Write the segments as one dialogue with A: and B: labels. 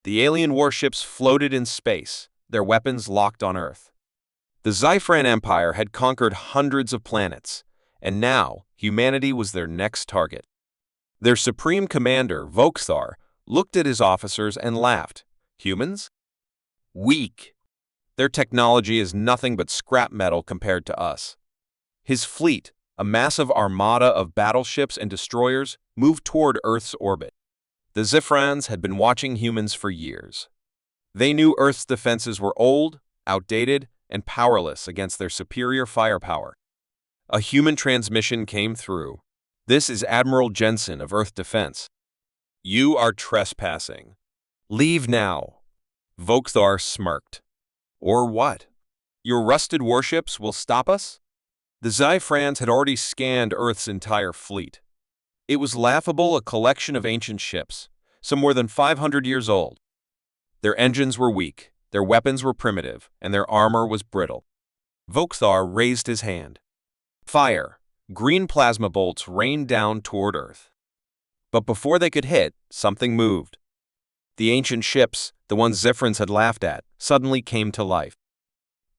A: The alien warships floated in space, their weapons locked on Earth. The Zyphran Empire had conquered hundreds of planets, and now humanity was their next target. Their supreme commander, Volkthar, looked at his officers and laughed. Humans? Weak. Their technology is nothing but scrap metal compared to us. His fleet, a massive armada of battleships and destroyers, moved toward Earth's orbit. The Ziphrans had been watching humans for years. They knew Earth's defenses were old, outdated, and powerless against their superior firepower. A human transmission came through. "This is Admiral Jensen of Earth Defense. You are trespassing. Leave now." Volkthar smirked. "Or what? Your rusted warships will stop us?" The Zyphrans had already scanned Earth's entire fleet. It was laughable, a collection of ancient ships, some more than 500 years old. Their engines were weak, their weapons were primitive, and their armor was brittle. Volkthar raised his hand. Fire! Green plasma bolts rained down toward Earth. But before they could hit, something moved. The ancient ships, the ones Ziphrans had laughed at, suddenly came to life.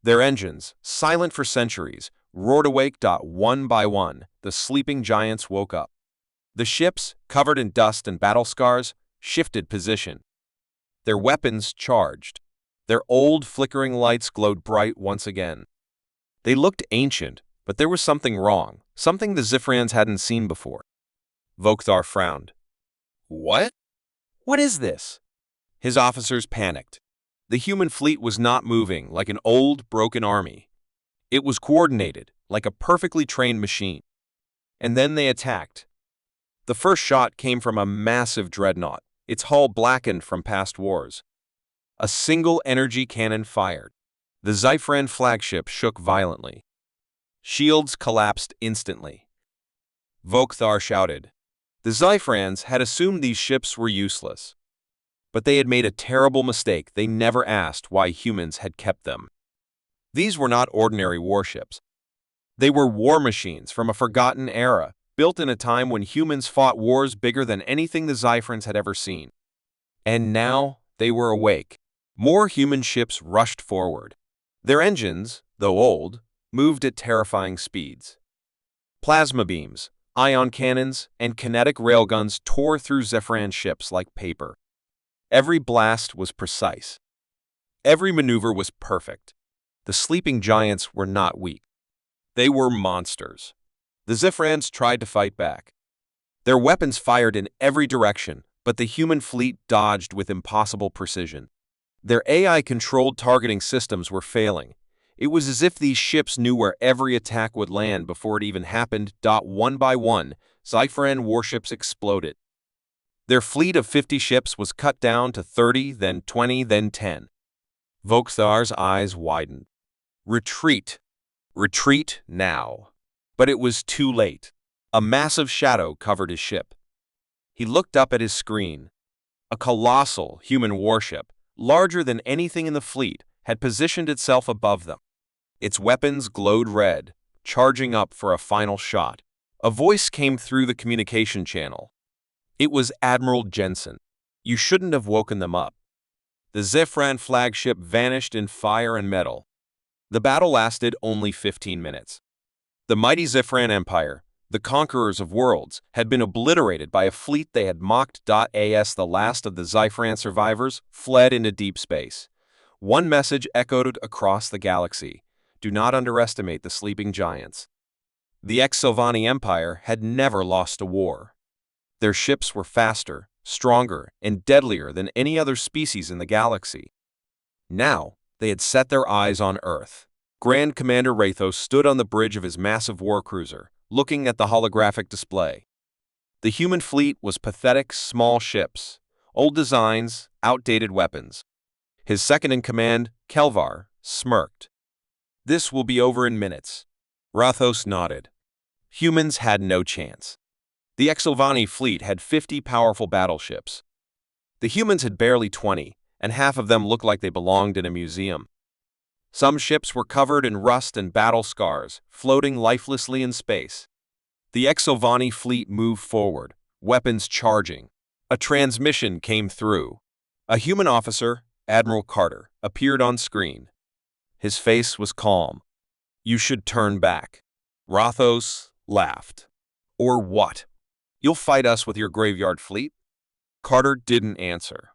A: Their engines, silent for centuries, roared awake. One by one, the sleeping giants woke up. The ships, covered in dust and battle scars, shifted position. Their weapons charged. Their old, flickering lights glowed bright once again. They looked ancient, but there was something wrong, something the Ziphrans hadn't seen before. Volkthar frowned. "What? What is this?" His officers panicked. The human fleet was not moving like an old, broken army. It was coordinated, like a perfectly trained machine. And then they attacked. The first shot came from a massive dreadnought, its hull blackened from past wars. A single energy cannon fired. The Zyphran flagship shook violently. Shields collapsed instantly. Volkthar shouted. The Zyphrans had assumed these ships were useless. But they had made a terrible mistake. They never asked why humans had kept them. These were not ordinary warships. They were war machines from a forgotten era, built in a time when humans fought wars bigger than anything the Zyphrans had ever seen. And now they were awake. More human ships rushed forward. Their engines, though old, moved at terrifying speeds. Plasma beams, ion cannons, and kinetic railguns tore through Zyphran ships like paper. Every blast was precise. Every maneuver was perfect. The sleeping giants were not weak. They were monsters. The Zyphrans tried to fight back. Their weapons fired in every direction, but the human fleet dodged with impossible precision. Their AI-controlled targeting systems were failing. It was as if these ships knew where every attack would land before it even happened. One by one, Zyphran warships exploded. Their fleet of 50 ships was cut down to 30, then 20, then 10. Volkthar's eyes widened. Retreat! Retreat now! But it was too late. A massive shadow covered his ship. He looked up at his screen. A colossal human warship, larger than anything in the fleet, had positioned itself above them. Its weapons glowed red, charging up for a final shot. A voice came through the communication channel. It was Admiral Jensen. "You shouldn't have woken them up." The Zyphran flagship vanished in fire and metal. The battle lasted only 15 minutes. The mighty Zyphran Empire, the conquerors of worlds, had been obliterated by a fleet they had mocked. As the last of the Zyphran survivors fled into deep space, one message echoed across the galaxy: do not underestimate the sleeping giants. The HFY Empire had never lost a war. Their ships were faster, stronger, and deadlier than any other species in the galaxy. Now, they had set their eyes on Earth. Grand Commander Rathos stood on the bridge of his massive warcruiser, looking at the holographic display. The human fleet was pathetic, small ships, old designs, outdated weapons. His second-in-command, Kelvar, smirked. "This will be over in minutes." Rathos nodded. Humans had no chance. The HFY fleet had 50 powerful battleships. The humans had barely 20, and half of them looked like they belonged in a museum. Some ships were covered in rust and battle scars, floating lifelessly in space. The HFY fleet moved forward, weapons charging. A transmission came through. A human officer, Admiral Carter, appeared on screen. His face was calm. "You should turn back." Rathos laughed. "Or what? You'll fight us with your graveyard fleet?" Carter didn't answer.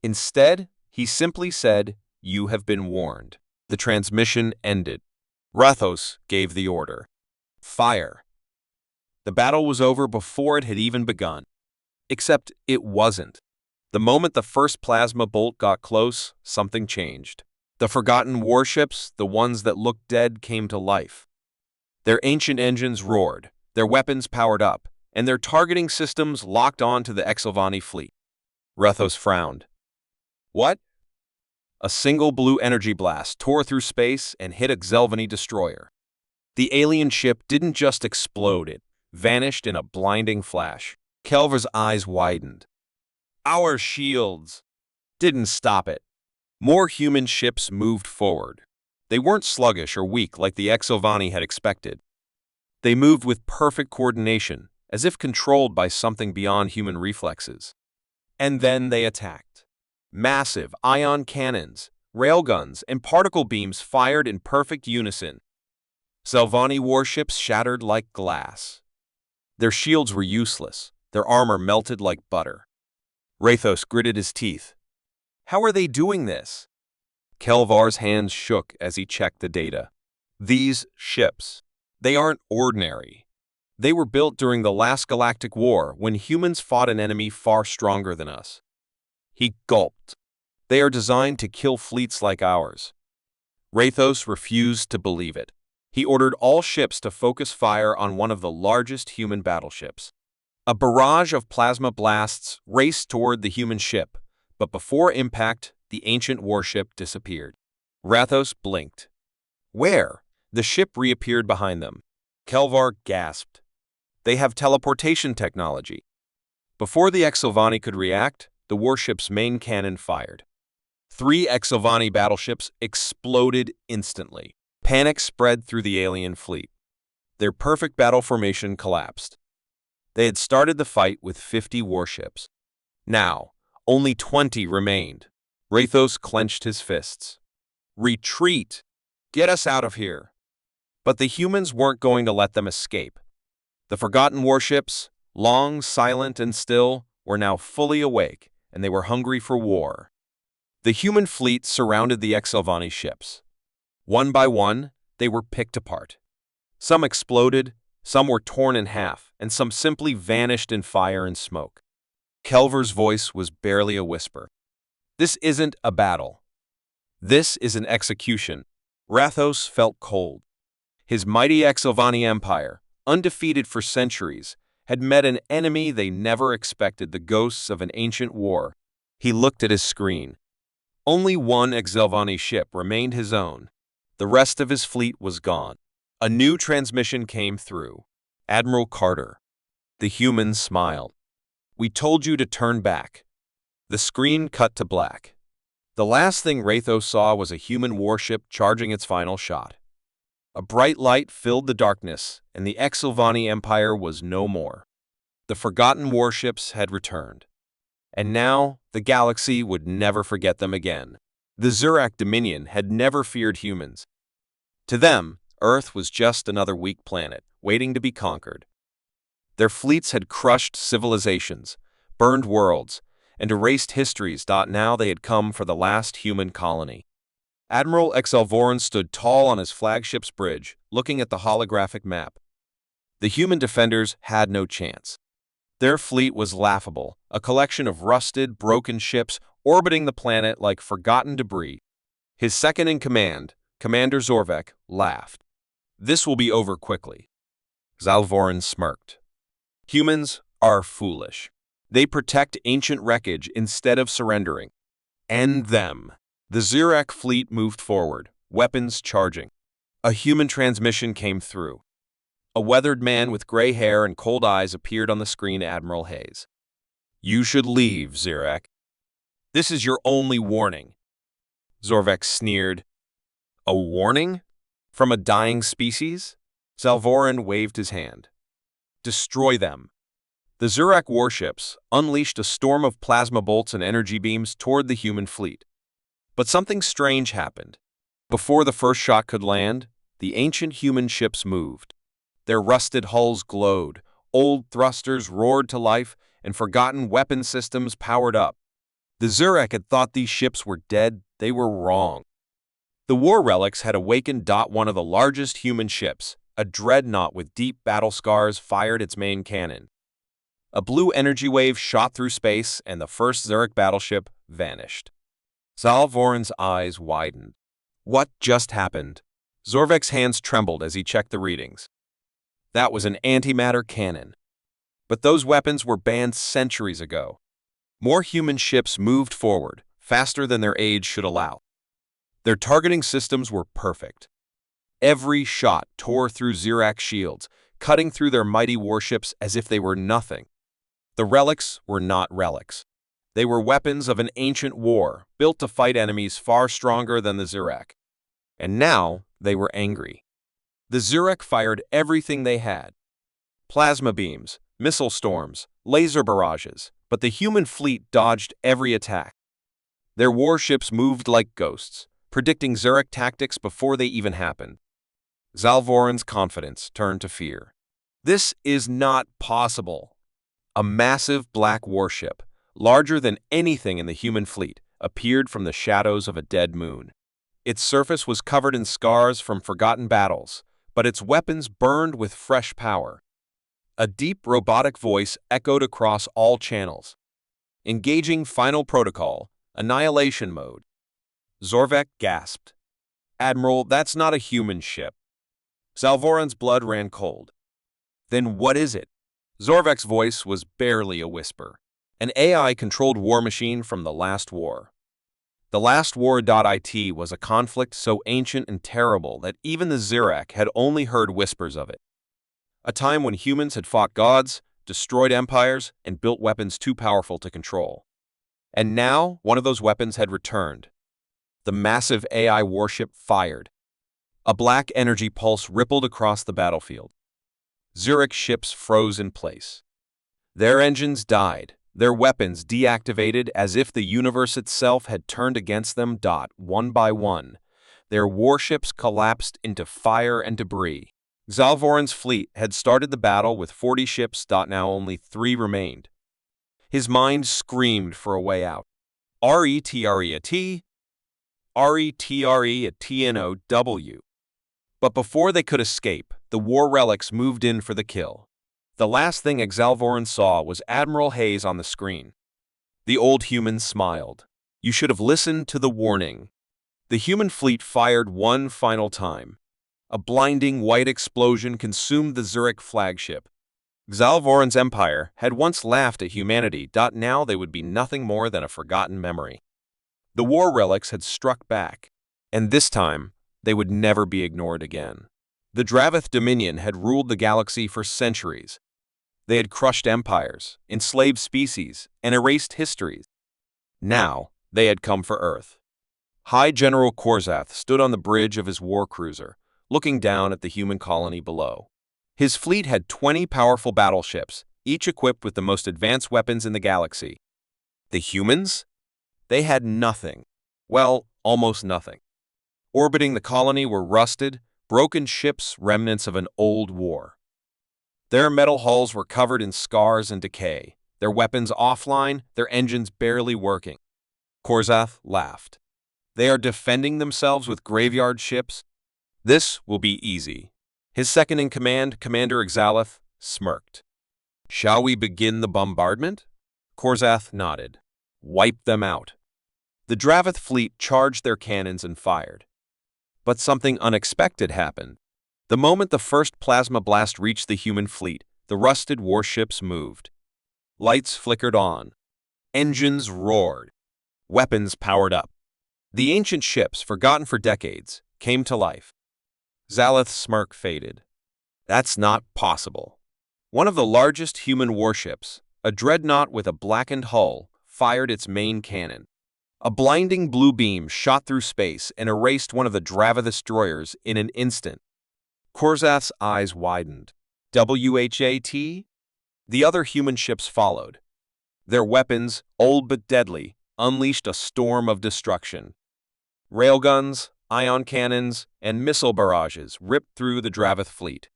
A: Instead, he simply said, "You have been warned." The transmission ended. Rathos gave the order. Fire. The battle was over before it had even begun. Except it wasn't. The moment the first plasma bolt got close, something changed. The forgotten warships, the ones that looked dead, came to life. Their ancient engines roared, their weapons powered up, and their targeting systems locked on to the HFY fleet. Rathos frowned. What? A single blue energy blast tore through space and hit a HFY destroyer. The alien ship didn't just explode, it vanished in a blinding flash. Kelver's eyes widened. Our shields didn't stop it. More human ships moved forward. They weren't sluggish or weak like the HFY had expected. They moved with perfect coordination, as if controlled by something beyond human reflexes. And then they attacked. Massive ion cannons, railguns, and particle beams fired in perfect unison. HFY warships shattered like glass. Their shields were useless, their armor melted like butter. Rathos gritted his teeth. How are they doing this? Kelvar's hands shook as he checked the data. These ships, they aren't ordinary. They were built during the last galactic war when humans fought an enemy far stronger than us. He gulped. They are designed to kill fleets like ours. Rathos refused to believe it. He ordered all ships to focus fire on one of the largest human battleships. A barrage of plasma blasts raced toward the human ship, but before impact, the ancient warship disappeared. Rathos blinked. Where? The ship reappeared behind them. Kelvar gasped. They have teleportation technology. Before the HFY could react, the warship's main cannon fired. 3 HFY battleships exploded instantly. Panic spread through the alien fleet. Their perfect battle formation collapsed. They had started the fight with 50 warships. Now, only 20 remained. Rathos clenched his fists. Retreat! Get us out of here! But the humans weren't going to let them escape. The forgotten warships, long, silent, and still, were now fully awake, and they were hungry for war. The human fleet surrounded the HFY ships. One by one, they were picked apart. Some exploded, some were torn in half, and some simply vanished in fire and smoke. Kelver's voice was barely a whisper. This isn't a battle. This is an execution. Rathos felt cold. His mighty HFY empire, undefeated for centuries, had met an enemy they never expected, the ghosts of an ancient war. He looked at his screen. Only one HFY ship remained his own. The rest of his fleet was gone. A new transmission came through. Admiral Carter. The human smiled. We told you to turn back. The screen cut to black. The last thing Rathos saw was a human warship charging its final shot. A bright light filled the darkness, and the HFY empire was no more. The forgotten warships had returned. And now, the galaxy would never forget them again. The Zurak Dominion had never feared humans. To them, Earth was just another weak planet, waiting to be conquered. Their fleets had crushed civilizations, burned worlds, and erased histories. Now they had come for the last human colony. Admiral Exelvoran stood tall on his flagship's bridge, looking at the holographic map. The human defenders had no chance. Their fleet was laughable, a collection of rusted, broken ships orbiting the planet like forgotten debris. His second-in-command, Commander Zorvek, laughed. This will be over quickly. Zalvoran smirked. Humans are foolish. They protect ancient wreckage instead of surrendering. End them. The Zurak fleet moved forward, weapons charging. A human transmission came through. A weathered man with gray hair and cold eyes appeared on the screen. Admiral Hayes. You should leave, Zurak. This is your only warning. Zorvek sneered. A warning? From a dying species? Zalvoran waved his hand. Destroy them. The Zurak warships unleashed a storm of plasma bolts and energy beams toward the human fleet. But something strange happened. Before the first shot could land, the ancient human ships moved. Their rusted hulls glowed, old thrusters roared to life, and forgotten weapon systems powered up. The Zurak had thought these ships were dead. They were wrong. The war relics had awakened. One of the largest human ships, a dreadnought with deep battle scars, fired its main cannon. A blue energy wave shot through space, and the first Zurak battleship vanished. Zalvoran's eyes widened. What just happened? Zorvek's hands trembled as he checked the readings. That was an antimatter cannon. But those weapons were banned centuries ago. More human ships moved forward, faster than their age should allow. Their targeting systems were perfect. Every shot tore through Zurak shields, cutting through their mighty warships as if they were nothing. The relics were not relics. They were weapons of an ancient war, built to fight enemies far stronger than the Zurak. And now they were angry. The Zurak fired everything they had. Plasma beams, missile storms, laser barrages, but the human fleet dodged every attack. Their warships moved like ghosts, predicting Zurak tactics before they even happened. Zalvoran's confidence turned to fear. This is not possible. A massive black warship, larger than anything in the human fleet, appeared from the shadows of a dead moon. Its surface was covered in scars from forgotten battles, but its weapons burned with fresh power. A deep robotic voice echoed across all channels. Engaging final protocol, annihilation mode. Zorvek gasped. Admiral, that's not a human ship. Zalvoran's blood ran cold. Then what is it? Zorvek's voice was barely a whisper. An AI-controlled war machine from the last war. The last war.it was a conflict so ancient and terrible that even the Zurak had only heard whispers of it. A time when humans had fought gods, destroyed empires, and built weapons too powerful to control. And now, one of those weapons had returned. The massive AI warship fired. A black energy pulse rippled across the battlefield. Zurak ships froze in place. Their engines died, their weapons deactivated as if the universe itself had turned against them. One by one, their warships collapsed into fire and debris. Zalvoran's fleet had started the battle with 40 ships. Now only 3 remained. His mind screamed for a way out. RETREAT, RETREATNOW. But before they could escape, the war relics moved in for the kill. The last thing Zalvoran saw was Admiral Hayes on the screen. The old human smiled. You should have listened to the warning. The human fleet fired one final time. A blinding white explosion consumed the Zurak flagship. Zalvoran's empire had once laughed at humanity. Now they would be nothing more than a forgotten memory. The war relics had struck back, and this time they would never be ignored again. The Dravith Dominion had ruled the galaxy for centuries. They had crushed empires, enslaved species, and erased histories. Now they had come for Earth. High General Korzath stood on the bridge of his war cruiser, looking down at the human colony below. His fleet had 20 powerful battleships, each equipped with the most advanced weapons in the galaxy. The humans? They had nothing. Well, almost nothing. Orbiting the colony were rusted, broken ships, remnants of an old war. Their metal hulls were covered in scars and decay, their weapons offline, their engines barely working. Korzath laughed. They are defending themselves with graveyard ships? This will be easy. His second-in-command, Commander Exalith, smirked. Shall we begin the bombardment? Korzath nodded. Wipe them out. The Dravith fleet charged their cannons and fired. But something unexpected happened. The moment the first plasma blast reached the human fleet, the rusted warships moved. Lights flickered on. Engines roared. Weapons powered up. The ancient ships, forgotten for decades, came to life. Zalith's smirk faded. That's not possible. One of the largest human warships, a dreadnought with a blackened hull, fired its main cannon. A blinding blue beam shot through space and erased one of the Dravith destroyers in an instant. Korzath's eyes widened. WHAT? The other human ships followed. Their weapons, old but deadly, unleashed a storm of destruction. Railguns, ion cannons, and missile barrages ripped through the Dravith fleet.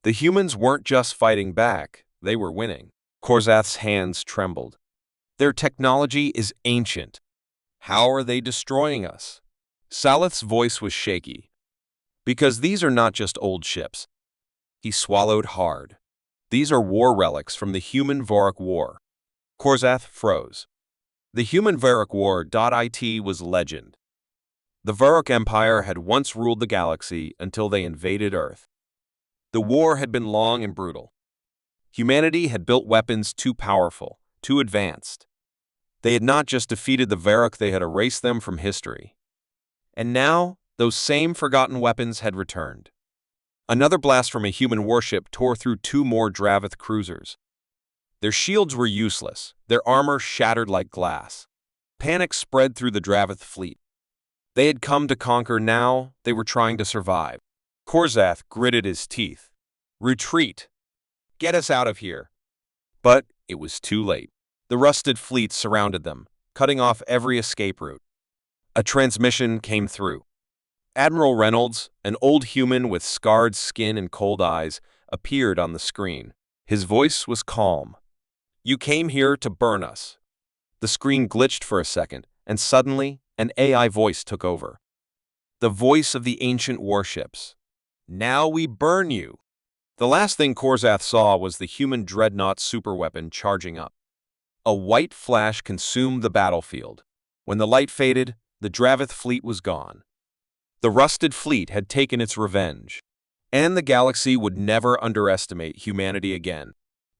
A: The humans weren't just fighting back, they were winning. Korzath's hands trembled. Their technology is ancient. How are they destroying us? Salith's voice was shaky. Because these are not just old ships. He swallowed hard. These are war relics from the Human-Vorik War. Korzath froze. The Human-Vorik War.it was legend. The Vorik Empire had once ruled the galaxy until they invaded Earth. The war had been long and brutal. Humanity had built weapons too powerful, too advanced. They had not just defeated the Vorik, they had erased them from history. And now, those same forgotten weapons had returned. Another blast from a human warship tore through two more Dravith cruisers. Their shields were useless, their armor shattered like glass. Panic spread through the Dravith fleet. They had come to conquer, now they were trying to survive. Korzath gritted his teeth. Retreat! Get us out of here! But it was too late. The rusted fleet surrounded them, cutting off every escape route. A transmission came through. Admiral Reynolds, an old human with scarred skin and cold eyes, appeared on the screen. His voice was calm. You came here to burn us. The screen glitched for a second, and suddenly, an AI voice took over. The voice of the ancient warships. Now we burn you. The last thing Korzath saw was the human dreadnought superweapon charging up. A white flash consumed the battlefield. When the light faded, the Dravith fleet was gone. The rusted fleet had taken its revenge, and the galaxy would never underestimate humanity again.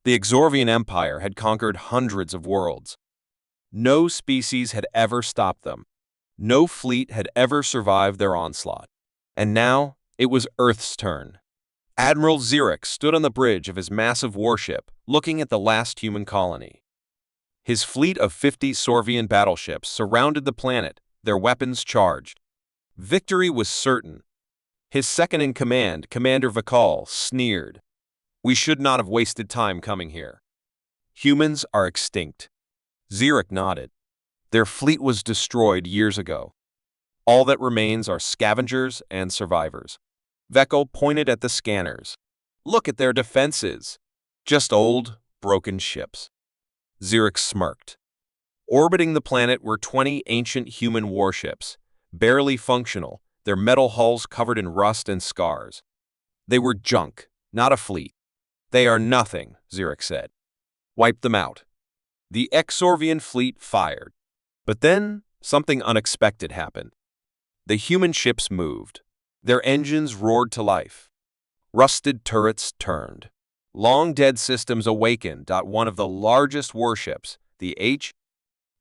A: The Exorvian Empire had conquered hundreds of worlds. No species had ever stopped them. No fleet had ever survived their onslaught. And now, it was Earth's turn. Admiral Xerix stood on the bridge of his massive warship, looking at the last human colony. His fleet of 50 Sorvian battleships surrounded the planet, their weapons charged. Victory was certain. His second-in-command, Commander Vakal, sneered. We should not have wasted time coming here. Humans are extinct. Xerix nodded. Their fleet was destroyed years ago. All that remains are scavengers and survivors. Vakal pointed at the scanners. Look at their defenses. Just old, broken ships. Xerix smirked. Orbiting the planet were 20 ancient human warships, barely functional, their metal hulls covered in rust and scars. They were junk, not a fleet. They are nothing, Xerix said. Wipe them out. The Exorvian fleet fired. But then, something unexpected happened. The human ships moved. Their engines roared to life. Rusted turrets turned. Long-dead systems awakened. One of the largest warships, the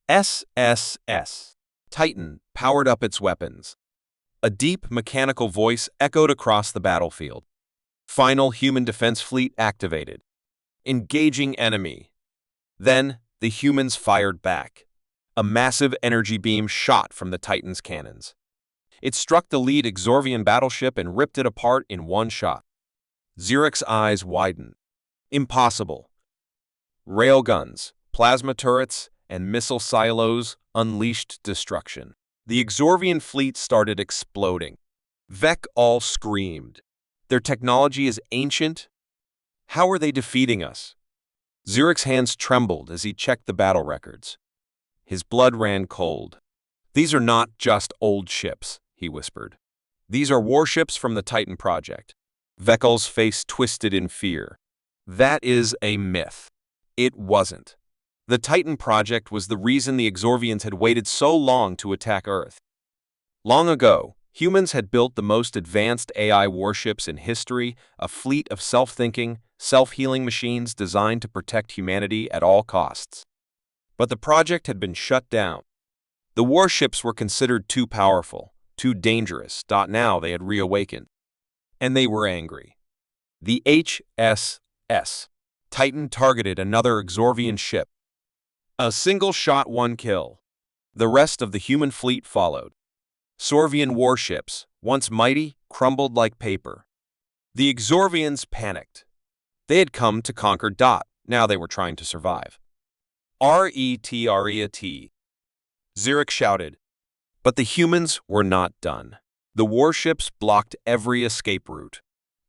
A: HFY Titan, powered up its weapons. A deep mechanical voice echoed across the battlefield. Final human defense fleet activated. Engaging enemy. Then, the humans fired back. A massive energy beam shot from the Titan's cannons. It struck the lead Exorvian battleship and ripped it apart in one shot. Xerix's eyes widened. Impossible. Railguns, plasma turrets, and missile silos unleashed destruction. The Exorvian fleet started exploding. Vakal screamed. Their technology is ancient. How are they defeating us? Xerix's hands trembled as he checked the battle records. His blood ran cold. These are not just old ships, he whispered. These are warships from the Titan Project. Vakal's face twisted in fear. That is a myth. It wasn't. The Titan Project was the reason the Exorvians had waited so long to attack Earth. Long ago, humans had built the most advanced AI warships in history, a fleet of self-thinking, self-healing machines designed to protect humanity at all costs. But the project had been shut down. The warships were considered too powerful, too dangerous. Now they had reawakened. And they were angry. The HSS Titan targeted another Exorvian ship. A single shot, one kill. The rest of the human fleet followed. Sorvian warships, once mighty, crumbled like paper. The Exorvians panicked. They had come to conquer. Now they were trying to survive. R-E-T-R-E-A-T, Zurich shouted. But the humans were not done. The warships blocked every escape route.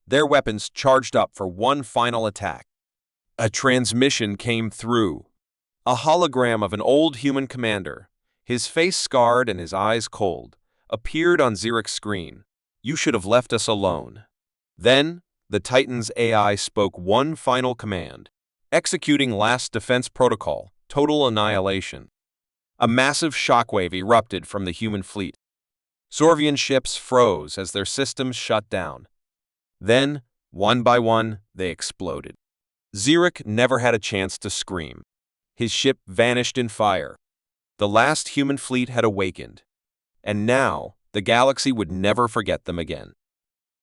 A: Their weapons charged up for one final attack. A transmission came through. A hologram of an old human commander, his face scarred and his eyes cold, appeared on Zurich's screen. "You should have left us alone." Then, the Titan's AI spoke one final command. Executing last defense protocol, total annihilation. A massive shockwave erupted from the human fleet. Zorvian ships froze as their systems shut down. Then, one by one, they exploded. Zurich never had a chance to scream. His ship vanished in fire. The last human fleet had awakened. And now, the galaxy would never forget them again.